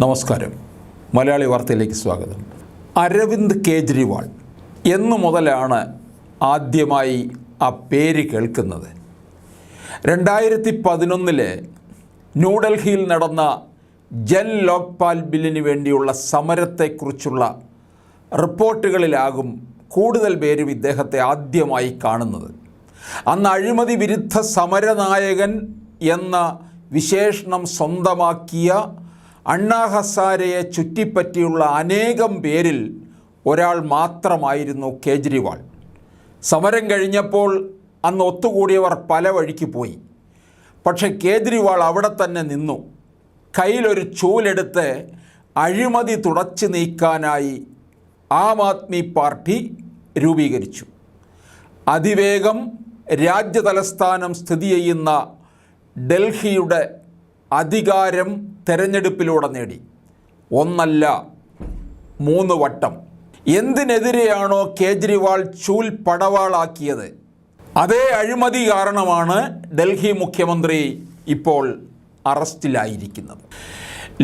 നമസ്കാരം. മലയാളി വാർത്തയിലേക്ക് സ്വാഗതം. അരവിന്ദ് കേജ്രിവാൾ എന്നു മുതലാണ് ആദ്യമായി ആ പേര് കേൾക്കുന്നത്? 2011 ന്യൂഡൽഹിയിൽ നടന്ന ജൻ ലോക്പാൽ ബില്ലിന് വേണ്ടിയുള്ള സമരത്തെക്കുറിച്ചുള്ള റിപ്പോർട്ടുകളിലാകും കൂടുതൽ പേരും ഇദ്ദേഹത്തെ ആദ്യമായി കാണുന്നത്. അന്ന് അഴിമതി വിരുദ്ധ സമരനായകൻ എന്ന വിശേഷണം സ്വന്തമാക്കിയ അണ്ണാ ഹസാരെയെ ചുറ്റിപ്പറ്റിയുള്ള അനേകം പേരിൽ ഒരാൾ മാത്രമായിരുന്നു കേജ്രിവാൾ. സമരം കഴിഞ്ഞപ്പോൾ അന്ന് ഒത്തുകൂടിയവർ പല വഴിക്ക് പോയി. പക്ഷേ കേജ്രിവാൾ അവിടെ തന്നെ നിന്നു. കയ്യിലൊരു ചൂലെടുത്ത് അഴിമതി തുടച്ചു നീക്കാനായി ആം ആദ്മി പാർട്ടി രൂപീകരിച്ചു. അതിവേഗം രാജ്യതലസ്ഥാനം സ്ഥിതി ചെയ്യുന്ന ഡൽഹിയുടെ അധികാരം തെരഞ്ഞെടുപ്പിലൂടെ നേടി. ഒന്നല്ല 3 വട്ടം. എന്തിനെതിരെയാണോ കേജ്രിവാൾ ചൂൽ പടവാളാക്കിയത്, അതേ അഴിമതി കാരണമാണ് ഡൽഹി മുഖ്യമന്ത്രി ഇപ്പോൾ അറസ്റ്റിലായിരിക്കുന്നത്.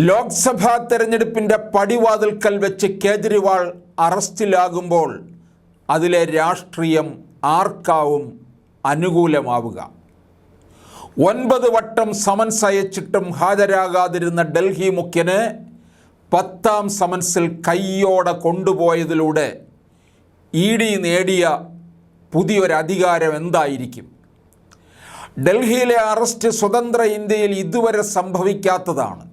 ലോക്സഭാ തെരഞ്ഞെടുപ്പിൻ്റെ പടിവാതിൽക്കൽ വെച്ച് കേജ്രിവാൾ അറസ്റ്റിലാകുമ്പോൾ അതിലെ രാഷ്ട്രീയം ആർക്കാവും അനുകൂലമാവുക? 9 വട്ടം സമൻസ് അയച്ചിട്ടും ഹാജരാകാതിരുന്ന ഡൽഹി മുഖ്യന് 10ാം സമൻസിൽ കയ്യോടെ കൊണ്ടുപോയതിലൂടെ ED നേടിയ പുതിയൊരധികാരം എന്തായിരിക്കും? ഡൽഹിയിലെ അറസ്റ്റ് സ്വതന്ത്ര ഇന്ത്യയിൽ ഇതുവരെ സംഭവിക്കാത്തതാണ്.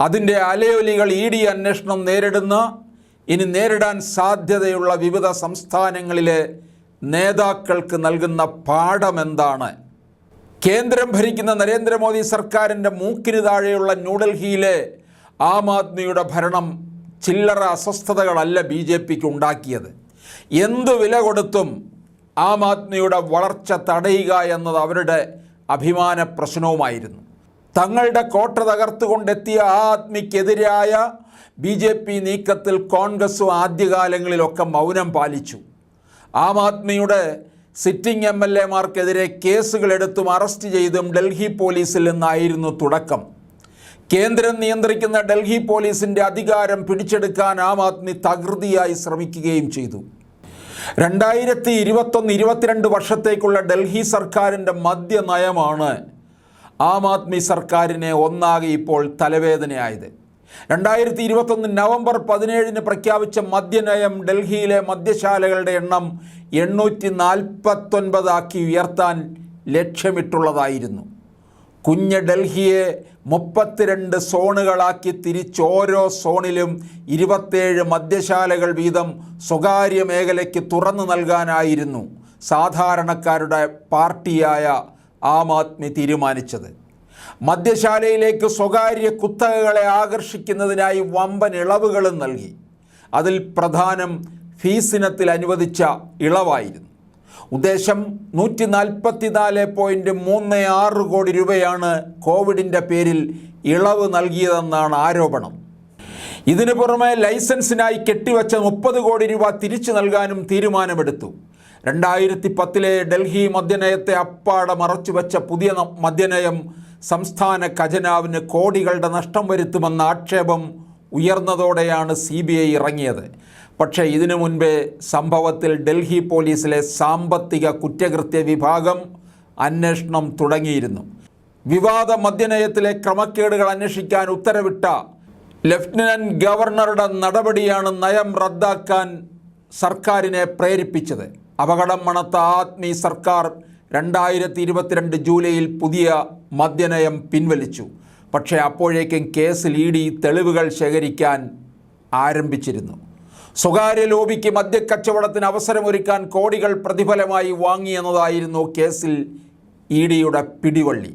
അതിൻ്റെ അലയൊലികൾ ED അന്വേഷണം നേരിടുന്ന, ഇനി നേരിടാൻ സാധ്യതയുള്ള വിവിധ സംസ്ഥാനങ്ങളിലെ നേതാക്കൾക്ക് നൽകുന്ന പാഠമെന്താണ്? കേന്ദ്രം ഭരിക്കുന്ന നരേന്ദ്രമോദി സർക്കാരിൻ്റെ മൂക്കിന് താഴെയുള്ള ന്യൂഡൽഹിയിലെ ആം ആദ്മിയുടെ ഭരണം ചില്ലറ അസ്വസ്ഥതകളല്ല BJPക്ക് ഉണ്ടാക്കിയത്. എന്തു വില കൊടുത്തും ആം ആദ്മിയുടെ വളർച്ച തടയുക എന്നത് അവരുടെ അഭിമാന പ്രശ്നവുമായിരുന്നു. തങ്ങളുടെ കോട്ട തകർത്തുകൊണ്ടെത്തിയ ആദ്മിക്കെതിരായ BJP നീക്കത്തിൽ കോൺഗ്രസും ആദ്യകാലങ്ങളിലൊക്കെ മൗനം പാലിച്ചു. ആം ആദ്മിയുടെ സിറ്റിംഗ് MLAമാർക്കെതിരെ കേസുകളെടുത്തും അറസ്റ്റ് ചെയ്തും ഡൽഹി പോലീസിൽ നിന്നായിരുന്നു തുടക്കം. കേന്ദ്രം നിയന്ത്രിക്കുന്ന ഡൽഹി പോലീസിൻ്റെ അധികാരം പിടിച്ചെടുക്കാൻ ആം ആദ്മി തകൃതിയായി ശ്രമിക്കുകയും ചെയ്തു. 2021-22 വർഷത്തേക്കുള്ള ഡൽഹി സർക്കാരിൻ്റെ മദ്യനയമാണ് ആം ആദ്മി സർക്കാരിനെ ഒന്നാകെ ഇപ്പോൾ തലവേദനയായത്. 2021 നവംബർ 17 പ്രഖ്യാപിച്ച മദ്യനയം ഡൽഹിയിലെ മദ്യശാലകളുടെ എണ്ണം 849 ആക്കി ഉയർത്താൻ ലക്ഷ്യമിട്ടുള്ളതായിരുന്നു. കുഞ്ഞ് ഡൽഹിയെ 32 സോണുകളാക്കി തിരിച്ച് ഓരോ സോണിലും 27 മദ്യശാലകൾ വീതം സ്വകാര്യ മേഖലയ്ക്ക് തുറന്നു നൽകാനായിരുന്നു സാധാരണക്കാരുടെ പാർട്ടിയായ ആം ആദ്മി തീരുമാനിച്ചത്. മദ്യശാലയിലേക്ക് സ്വകാര്യ കുത്തകകളെ ആകർഷിക്കുന്നതിനായി വമ്പൻ ഇളവുകളും നൽകി. അതിൽ പ്രധാനം ഫീസിനത്തിൽ അനുവദിച്ച ഇളവായിരുന്നു. ഉദ്ദേശം 144.36 കോടി രൂപയാണ് കോവിഡിൻ്റെ പേരിൽ ഇളവ് നൽകിയതെന്നാണ് ആരോപണം. ഇതിനു പുറമെ ലൈസൻസിനായി കെട്ടിവച്ച 30 കോടി രൂപ തിരിച്ചു നൽകാനും തീരുമാനമെടുത്തു. 2010 ഡൽഹി മദ്യനയത്തെ അപ്പാടെ മറച്ചുവെച്ച പുതിയ മദ്യനയം സംസ്ഥാന ഖജനാവിന് കോടികളുടെ നഷ്ടം വരുത്തുമെന്ന ആക്ഷേപം ഉയർന്നതോടെയാണ് CBI ഇറങ്ങിയത്. പക്ഷേ ഇതിനു മുൻപേ സംഭവത്തിൽ ഡൽഹി പോലീസിലെ സാമ്പത്തിക കുറ്റകൃത്യ വിഭാഗം അന്വേഷണം തുടങ്ങിയിരുന്നു. വിവാദ മദ്യനയത്തിലെ ക്രമക്കേടുകൾ അന്വേഷിക്കാൻ ഉത്തരവിട്ട ലഫ്റ്റനന്റ് ഗവർണറുടെ നടപടിയാണ് നയം റദ്ദാക്കാൻ സർക്കാരിനെ പ്രേരിപ്പിച്ചത്. അപകടം മണത്ത ആദ്മി സർക്കാർ 2022 ജൂലൈയിൽ പുതിയ മദ്യനയം പിൻവലിച്ചു. പക്ഷേ അപ്പോഴേക്കും കേസിൽ ED തെളിവുകൾ ശേഖരിക്കാൻ ആരംഭിച്ചിരുന്നു. സ്വകാര്യ ലോബിക്ക് മദ്യക്കച്ചവടത്തിന് അവസരമൊരുക്കാൻ കോടികൾ പ്രതിഫലമായി വാങ്ങിയെന്നതായിരുന്നു കേസിൽ EDയുടെ പിടിവള്ളി.